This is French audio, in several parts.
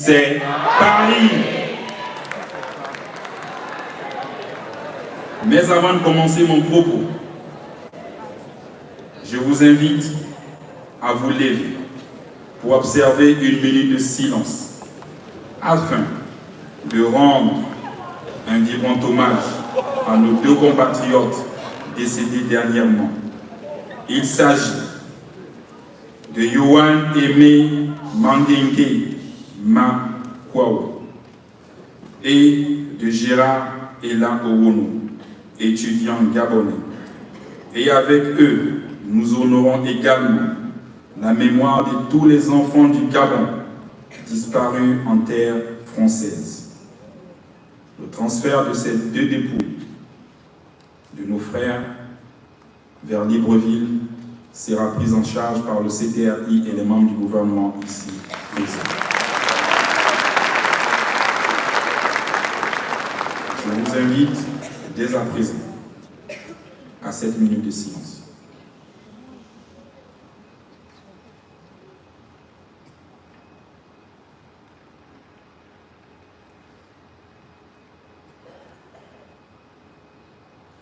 c'est Paris. Mais avant de commencer mon propos, je vous invite à vous lever pour observer une minute de silence afin de rendre un vibrant hommage à nos deux compatriotes décédés dernièrement. Il s'agit de Yohan Aimé Mandengue Makwao et de Gérard Ela Owono, étudiants gabonais. Et avec eux, nous honorons également la mémoire de tous les enfants du Gabon disparus en terre française. Le transfert de ces deux dépouilles de nos frères vers Libreville sera pris en charge par le CTRI et les membres du gouvernement ici présents. Je vous invite dès à présent à cette minute de silence.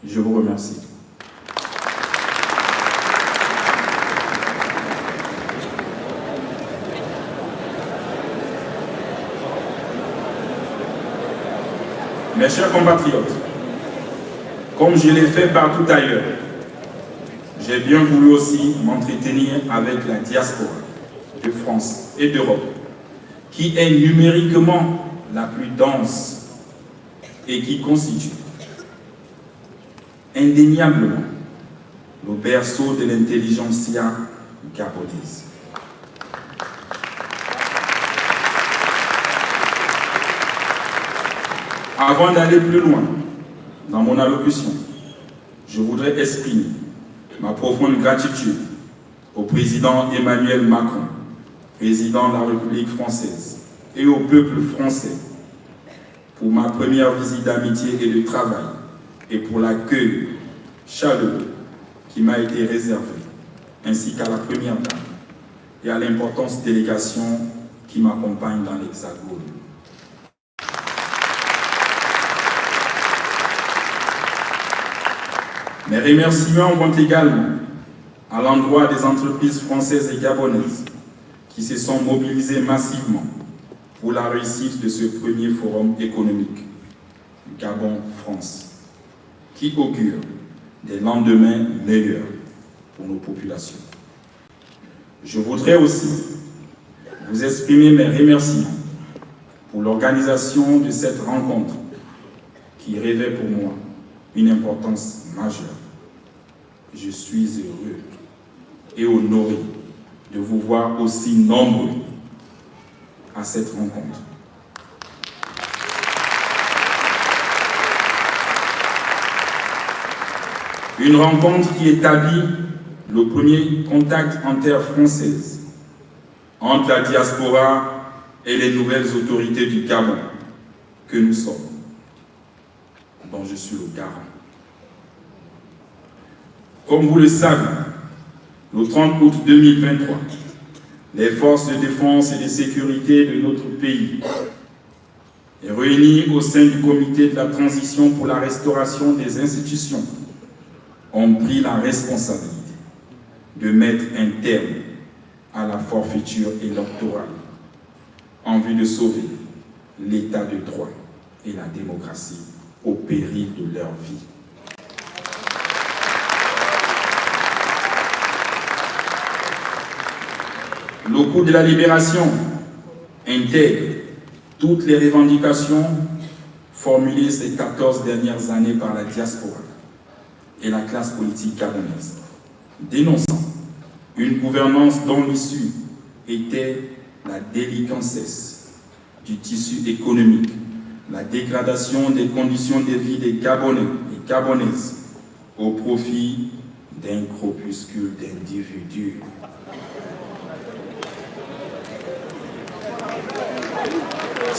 Je vous remercie. Mes chers compatriotes, comme je l'ai fait partout ailleurs, j'ai bien voulu aussi m'entretenir avec la diaspora de France et d'Europe, qui est numériquement la plus dense et qui constitue indéniablement le berceau de l'intelligentsia gabonaise. Avant d'aller plus loin dans mon allocution, je voudrais exprimer ma profonde gratitude au président Emmanuel Macron, président de la République française, et au peuple français pour ma première visite d'amitié et de travail et pour l'accueil chaleureux qui m'a été réservé, ainsi qu'à la première dame et à l'importante délégation qui m'accompagne dans l'Hexagone. Mes remerciements vont également à l'endroit des entreprises françaises et gabonaises qui se sont mobilisées massivement pour la réussite de ce premier forum économique Gabon-France, qui augure des lendemains meilleurs pour nos populations. Je voudrais aussi vous exprimer mes remerciements pour l'organisation de cette rencontre qui revêt pour moi une importance majeure. Je suis heureux et honoré de vous voir aussi nombreux à cette rencontre. Une rencontre qui établit le premier contact en terre française entre la diaspora et les nouvelles autorités du Gabon que nous sommes, dont je suis le garant. Comme vous le savez, le 30 août 2023, les forces de défense et de sécurité de notre pays, réunies au sein du comité de la transition pour la restauration des institutions, ont pris la responsabilité de mettre un terme à la forfaiture électorale en vue de sauver l'état de droit et la démocratie au péril de leur vie. Le coup de la libération intègre toutes les revendications formulées ces 14 dernières années par la diaspora et la classe politique gabonaise, dénonçant une gouvernance dont l'issue était la déliquescence du tissu économique, la dégradation des conditions de vie des Gabonais et Gabonaises au profit d'un groupuscule d'individus.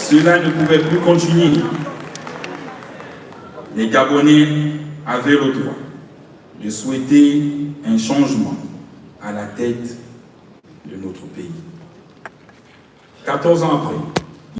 Cela ne pouvait plus continuer. Les Gabonais avaient le droit de souhaiter un changement à la tête de notre pays. 14 ans après,